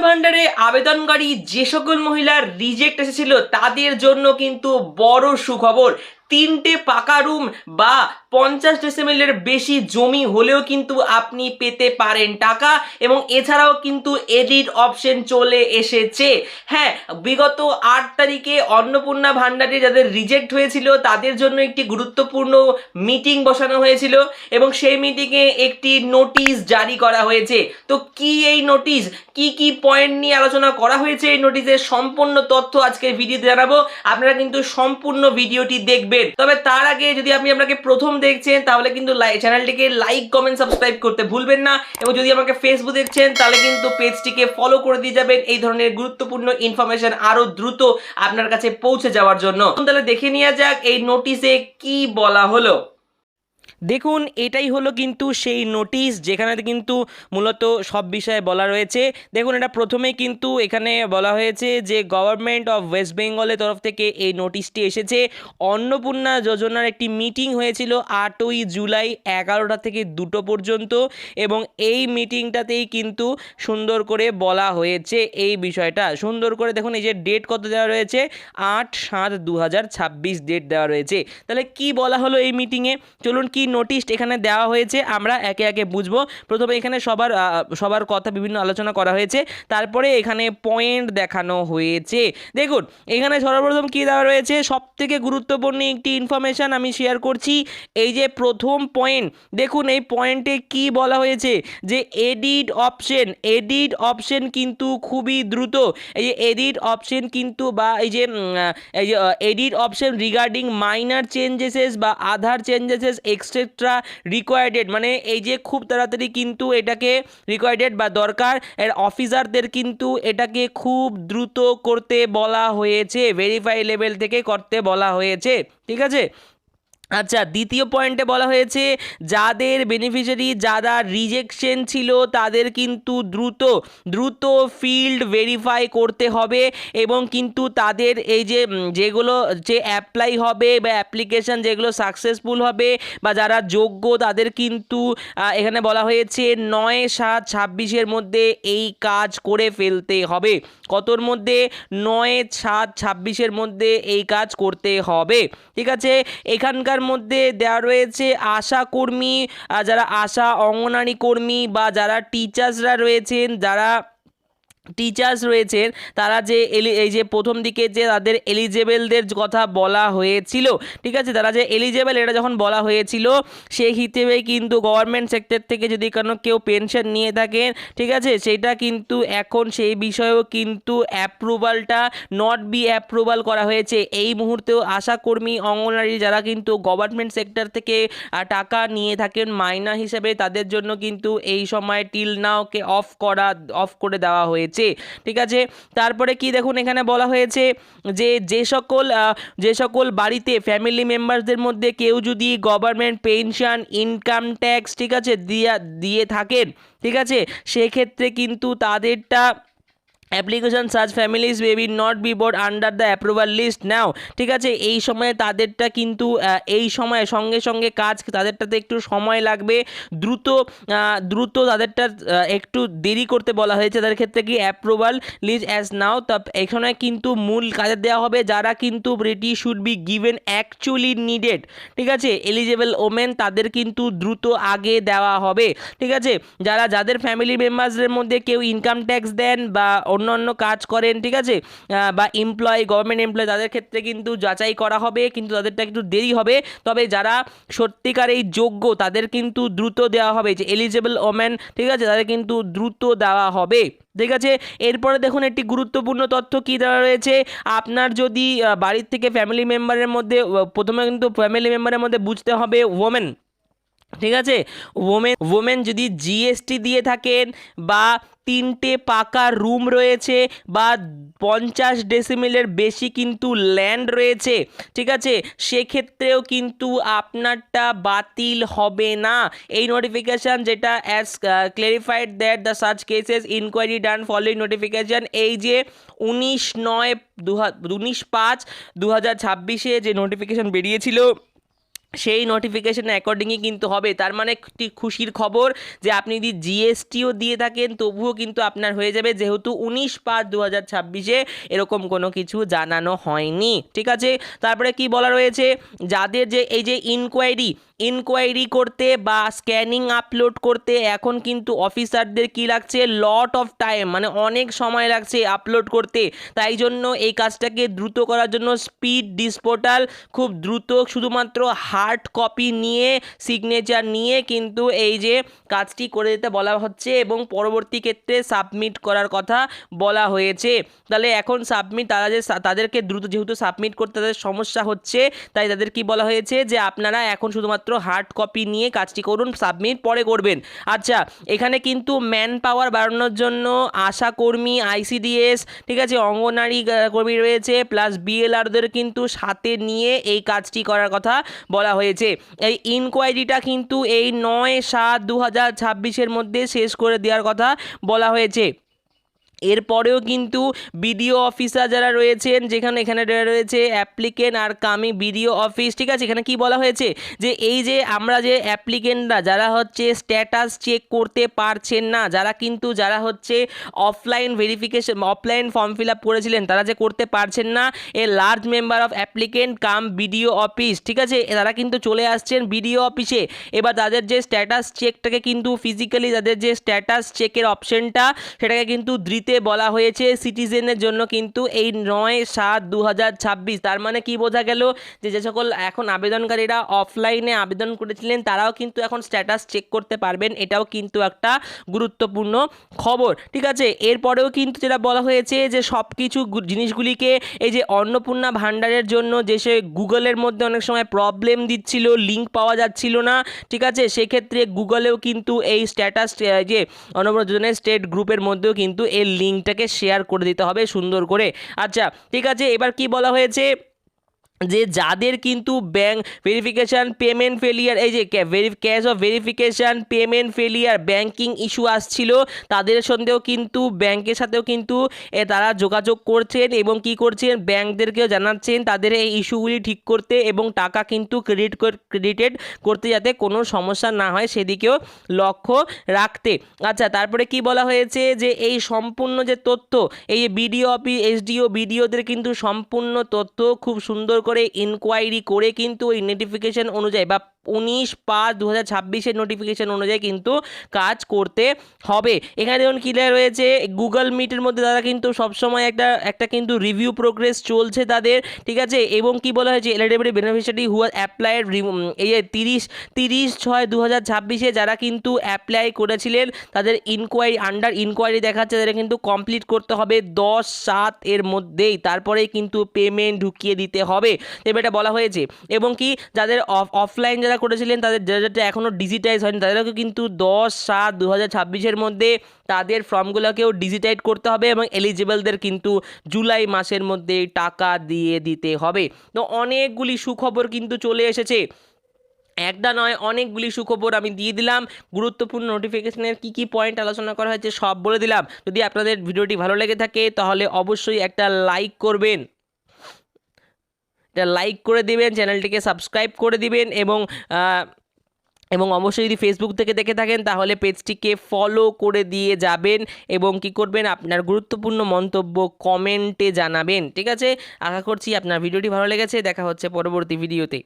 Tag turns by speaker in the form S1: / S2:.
S1: ভান্ডারে আবেদনকারী যে সকল মহিলার রিজেক্ট এসেছিল তাদের জন্য কিন্তু বড় সুখবর। 3টে পাকা রুম বা 50 ডেসিমেলের বেশি জমি হলেও কিন্তু আপনি পেতে পারেন টাকা, এবং এছাড়াও কিন্তু এডিট অপশন চলে এসেছে। হ্যাঁ, বিগত 8 তারিখে অন্নপূর্ণা ভান্ডারে যাদের রিজেক্ট হয়েছিল তাদের জন্য একটি গুরুত্বপূর্ণ মিটিং বসানো হয়েছিল এবং সেই মিটিংয়ে একটি নোটিশ জারি করা হয়েছে। তো কি এই নোটিশ, কি কি পয়েন্ট নিয়ে আলোচনা করা হয়েছে এই নোটিশের সম্পূর্ণ তথ্য আজকের ভিডিওতে জানাবো। আপনারা কিন্তু সম্পূর্ণ ভিডিওটি দেখবেন। তবে তার আগে যদি আপনি আপনাকে প্রথম দেখছেন তাহলে কিন্তু চ্যানেলটিকে লাইক কমেন্ট সাবস্ক্রাইব করতে ভুলবেন না, এবং যদি আমাকে ফেসবুক দেখছেন তাহলে কিন্তু পেজটিকে ফলো করে দিয়ে যাবেন এই ধরনের গুরুত্বপূর্ণ ইনফরমেশন আরো দ্রুত আপনার কাছে পৌঁছে যাওয়ার জন্য। তাহলে দেখে নেওয়া যাক এই নোটিশে কি বলা হলো। দেখুন, এটাই হলো কিন্তু সেই নোটিশ যেখানে কিন্তু মূলত সব বিষয়ে বলা রয়েছে। দেখুন, এটা প্রথমেই কিন্তু এখানে বলা হয়েছে যে গভর্নমেন্ট অফ ওয়েস্ট বেঙ্গলের তরফ থেকে এই নোটিশটি এসেছে। অন্নপূর্ণা যোজনার একটি মিটিং হয়েছিল 8ই জুলাই 11টা থেকে 2টো পর্যন্ত, এবং এই মিটিংটাতেই কিন্তু সুন্দর করে বলা হয়েছে এই বিষয়টা। সুন্দর করে দেখুন, এই যে ডেট কত দেওয়া রয়েছে, 8/7/2026 ডেট দেওয়া রয়েছে। তাহলে কি বলা হলো এই মিটিংয়ে, চলুন কি নোটিশ এখানে দেওয়া হয়েছে আমরা একে একে বুঝবো। প্রথমে এখানে সবার কথা বিভিন্ন আলোচনা করা হয়েছে, তারপরে এখানে পয়েন্ট দেখানো হয়েছে। দেখুন, এখানে সর্বপ্রথম কি দেওয়া রয়েছে, সবথেকে গুরুত্বপূর্ণ একটি ইনফরমেশন আমি শেয়ার করছি। এই যে প্রথম পয়েন্ট, দেখুন এই পয়েন্টে কি বলা হয়েছে যে এডিট অপশন কিন্তু খুবই দ্রুত। এই যে এডিট অপশন কিন্তু বা এই যে এডিট অপশন রিগার্ডিং মাইনার চেঞ্জেসেস বা আধার চেঞ্জেসেস এক্সেট্রা রিকোয়ার্ডেড, মানে এই যে খুব তাড়াতাড়ি কিন্তু এটাকে রিকোয়ার্ডেড বা দরকার, এর অফিসারদের কিন্তু এটাকে খুব দ্রুত করতে বলা হয়েছে, ভেরিফাই লেভেল থেকে করতে বলা হয়েছে। ঠিক আছে। আচ্ছা, দ্বিতীয় পয়েন্টে বলা হয়েছে যাদের বেনিফিশিয়ারি যারা রিজেকশন ছিল তাদের কিন্তু দ্রুত ফিল্ড ভেরিফাই করতে হবে, এবং কিন্তু তাদের এই যে যেগুলো যে অ্যাপ্লাই হবে বা অ্যাপ্লিকেশান যেগুলো সাকসেসফুল হবে বা যারা যোগ্য তাদের কিন্তু এখানে বলা হয়েছে 9/7/26 মধ্যে এই কাজ করে ফেলতে হবে। কতর মধ্যে? 9/7/26 মধ্যে এই কাজ করতে হবে। ঠিক আছে। এখানকার মধ্যে দেওয়া রয়েছে আশা কর্মী, যারা আশা অঙ্গনারী কর্মী বা যারা টিচার্সরা রয়েছেন, তারা যে এই যে প্রথম দিকে যে তাদের এলিজেবলদের কথা বলা হয়েছিল, ঠিক আছে, তারা যে এলিজেবল এটা যখন বলা হয়েছিল সেই হিসেবে কিন্তু গভর্নমেন্ট সেক্টর থেকে যদি কেউ পেনশন নিয়ে থাকেন, ঠিক আছে, সেটা কিন্তু এখন সেই বিষয়েও কিন্তু অ্যাপ্রুভালটা নট বি অ্যাপ্রুভাল করা হয়েছে। এই মুহূর্তেও আশাকর্মী অঙ্গনারী যারা কিন্তু গভর্নমেন্ট সেক্টর থেকে টাকা নিয়ে থাকেন মাইনা হিসেবে, তাদের জন্য কিন্তু এই সময় টিল নাওকে অফ করে দেওয়া হয়েছে। ঠিক আছে। তারপরে কি দেখুন, এখানে বলা হয়েছে যে যে সকল বাড়িতে ফ্যামিলি মেম্বারদের মধ্যে কেউ যদি গভর্নমেন্ট পেনশন ইনকাম ট্যাক্স, ঠিক আছে, দিয়ে থাকেন, ঠিক আছে, সেক্ষেত্রে কিন্তু তাদেরটা application such families may be not be board under the approval list now. ঠিক আছে, এই সময়ে তাদেরটা কিন্তু এই সময়ে সঙ্গে কাজ, তাদেরটাতে একটু সময় লাগবে, দ্রুত তাদেরটা একটু দেরি করতে বলা হয়েছে। তাদের ক্ষেত্রে কি অ্যাপ্রুভাল লিস্ট অ্যাজ নাও, তা এখানে কিন্তু মূল কাজে দেওয়া হবে যারা কিন্তু রিটি should be given actually needed. ঠিক আছে, এলিজেবল ওমেন তাদের কিন্তু দ্রুত আগে দেওয়া হবে। ঠিক আছে, যাদের ফ্যামিলি মেম্বার্সদের মধ্যে কেউ ইনকাম ট্যাক্স দেন বা অন্যান্য কাজ করেন, ঠিক আছে, বা গভর্নমেন্ট এমপ্লয়, তাদের ক্ষেত্রে কিন্তু যাচাই করা হবে, কিন্তু তাদেরটা একটু দেরি হবে। তবে যারা সত্যিকারেই যোগ্য তাদের কিন্তু দ্রুত দেওয়া হবে, যে এলিজেবল ওমেন, ঠিক আছে, তাদের কিন্তু দ্রুত দেওয়া হবে। ঠিক আছে। এরপরে দেখুন একটি গুরুত্বপূর্ণ তথ্য কি দেওয়া রয়েছে, আপনার যদি বাড়ির থেকে ফ্যামিলি মেম্বারের মধ্যে, প্রথমে কিন্তু ফ্যামিলি মেম্বারের মধ্যে বুঝতে হবে ওমেন, ঠিক আছে, ওমেন যদি জিএসটি দিয়ে থাকেন বা 3টে পাকা রুম রয়েছে বা 50 ডেসিমেলের বেশি কিন্তু ল্যান্ড রয়েছে, ঠিক আছে, সেক্ষেত্রেও কিন্তু আপনারটা বাতিল হবে না। এই নোটিফিকেশান যেটা as clarified that the such cases inquiry done following notification, এই যে 19/5/2026 যে নোটিফিকেশান বেরিয়েছিল সেই নোটিফিকেশন অ্যাকর্ডিংই কিন্তু হবে। তার মানে একটি খুশির খবর যে আপনি যদি জিএসটিও দিয়ে থাকেন তবুও কিন্তু আপনার হয়ে যাবে, যেহেতু 19/5/2026 এরকম কোনো কিছু জানানো হয়নি। ঠিক আছে, তারপরে কি বলা রয়েছে, যাদের যে এই যে ইনকোয়ারি করতে বা স্ক্যানিং আপলোড করতে এখন কিন্তু অফিসারদের কি লাগছে, লট অফ টাইম, মানে অনেক সময় লাগছে আপলোড করতে। তাই জন্য এই কাজটাকে দ্রুত করার জন্য স্পিড ডিসপোর্টাল খুব দ্রুত শুধুমাত্র হার্ড কপি নিয়ে সিগনেচার নিয়ে কিন্তু এই যে কাজটি করে দিতে বলা হচ্ছে এবং পরবর্তী ক্ষেত্রে সাবমিট করার কথা বলা হয়েছে। তাহলে এখন তাদেরকে দ্রুত, যেহেতু সাবমিট করতে তাদের সমস্যা হচ্ছে, তাই তাদের কি বলা হয়েছে যে আপনারা এখন শুধুমাত্র হার্ড কপি নিয়ে কাজটি করুন, সাবমিট পরে করবেন। আচ্ছা, এখানে কিন্তু ম্যান পাওয়ার বাড়ানোর জন্য আশা কর্মী, আইসিডিএস, ঠিক আছে, অঙ্গনারী কর্মী রয়েছে, প্লাস বিএলআরদের কিন্তু সাথে নিয়ে এই কাজটি করার কথা বলা হয়েছে। এই ইনকোয়ারিটা কিন্তু এই 9/7/2026 মধ্যে শেষ করে দেওয়ার কথা বলা হয়েছে। এরপরেও কিন্তু বিডিও অফিসার যারা রয়েছেন, এখানে রয়েছে অ্যাপ্লিকেন্ট আর কামি বিডিও অফিস, ঠিক আছে, এখানে কি বলা হয়েছে যে এই যে আমরা যে অ্যাপ্লিকেন্টরা যারা হচ্ছে স্ট্যাটাস চেক করতে পারছেন না, যারা হচ্ছে offline verification, offline form fill up করেছিলেন, তারা যে করতে পারছেন না, a large member of applicant cum BDO office, ঠিক আছে, তারা কিন্তু চলে আসছেন বিডিও অফিসে। এবার তাদের যে স্ট্যাটাস চেকটাকে কিন্তু ফিজিক্যালি, তাদের যে স্ট্যাটাস চেকের অপশনটা সেটাকে কিন্তু বলা হয়েছে সিটিজেনের জন্য কিন্তু এই 9/7/2026। তার মানে কি বোঝা গেল যে সকল এখন আবেদনকারীরা অফলাইনে আবেদন করেছিলেন তারাও কিন্তু এখন স্ট্যাটাস চেক করতে পারবেন। এটাও কিন্তু একটা গুরুত্বপূর্ণ খবর। ঠিক আছে, এরপরেও কিন্তু যেটা বলা হয়েছে যে সব কিছু জিনিসগুলিকে, এই যে অন্নপূর্ণা ভাণ্ডারের জন্য যে সে গুগলের মধ্যে অনেক সময় প্রবলেম দিচ্ছিল, লিঙ্ক পাওয়া যাচ্ছিল না, ঠিক আছে, সেক্ষেত্রে গুগলেও কিন্তু এই স্ট্যাটাস যে অন্নপূর্ণা যোজনার স্টেট গ্রুপের মধ্যেও কিন্তু এই লিঙ্কটাকে শেয়ার করে দিতে হবে সুন্দর করে। আচ্ছা, ঠিক আছে, এবার কি বলা হয়েছে যে যাদের কিন্তু ব্যাঙ্ক ভেরিফিকেশান পেমেন্ট ফেলিয়ার, এই যে cash of verification payment failure banking issue আসছিল, তাদের সঙ্গেও কিন্তু ব্যাংকের সাথেও কিন্তু তারা যোগাযোগ করছেন এবং কি করছেন, ব্যাংকদেরকেও জানাচ্ছেন তাদের এই ইস্যুগুলি ঠিক করতে এবং টাকা কিন্তু ক্রেডিটেড করতে যাতে কোনো সমস্যা না হয় সেদিকেও লক্ষ্য রাখতে। আচ্ছা, তারপরে কি বলা হয়েছে যে এই সম্পূর্ণ যে তথ্য, এই যে বিডিও অফিস, এসডিও, বিডিওদের কিন্তু সম্পূর্ণ তথ্য খুব সুন্দর করে ইনকোয়ারি করে কিন্তু ওই নোটিফিকেশন অনুযায়ী বা 19/5/2026 নোটিফিকেশন অনুযায়ী কিন্তু কাজ করতে হবে। এখানে যেমন ক্লিয়ার রয়েছে গুগল মিটের মধ্যে তারা কিন্তু সবসময় একটা কিন্তু রিভিউ প্রোগ্রেস চলছে তাদের, ঠিক আছে, এবং কি বলা হয়েছে এলিজিবল বেনিফিশিয়ারি হু আর অ্যাপ্লাইড, এই যে 30/6/2026 যারা কিন্তু অ্যাপ্লাই করেছিলেন তাদের ইনকোয়ারি দেখাচ্ছে তাদের কিন্তু কমপ্লিট করতে হবে 10/7 এর মধ্যেই, তারপরেই কিন্তু পেমেন্ট ঢুকিয়ে দিতে হবে, এবার এটা বলা হয়েছে। এবং কি যাদের অফলাইন যারা করেছিলেন তাদের যেটা এখনও ডিজিটাইজ হয়নি তাদেরকে কিন্তু 10/7/2026 মধ্যে তাদের ফর্মগুলোকেও ডিজিটাইজ করতে হবে এবং এলিজিবলদের কিন্তু জুলাই মাসের মধ্যে টাকা দিয়ে দিতে হবে। তো অনেকগুলি সুখবর কিন্তু চলে এসেছে, একটা নয় অনেকগুলি সুখবর আমি দিয়ে দিলাম। গুরুত্বপূর্ণ নোটিফিকেশনের কি পয়েন্ট আলোচনা করা হয়েছে সব বলে দিলাম। যদি আপনাদের ভিডিওটি ভালো লেগে থাকে তাহলে অবশ্যই একটা লাইক করবেন, লাইক করে দিবেন, চ্যানেলটিকে সাবস্ক্রাইব করে দিবেন এবং অবশ্যই যদি ফেসবুক থেকে দেখে থাকেন তাহলে পেজটিকে ফলো করে দিয়ে যাবেন এবং কি করবেন, আপনার গুরুত্বপূর্ণ মন্তব্য কমেন্টে জানাবেন। ঠিক আছে, আশা করছি আপনার ভিডিওটি ভালো লেগেছে। দেখা হচ্ছে পরবর্তী ভিডিওতে।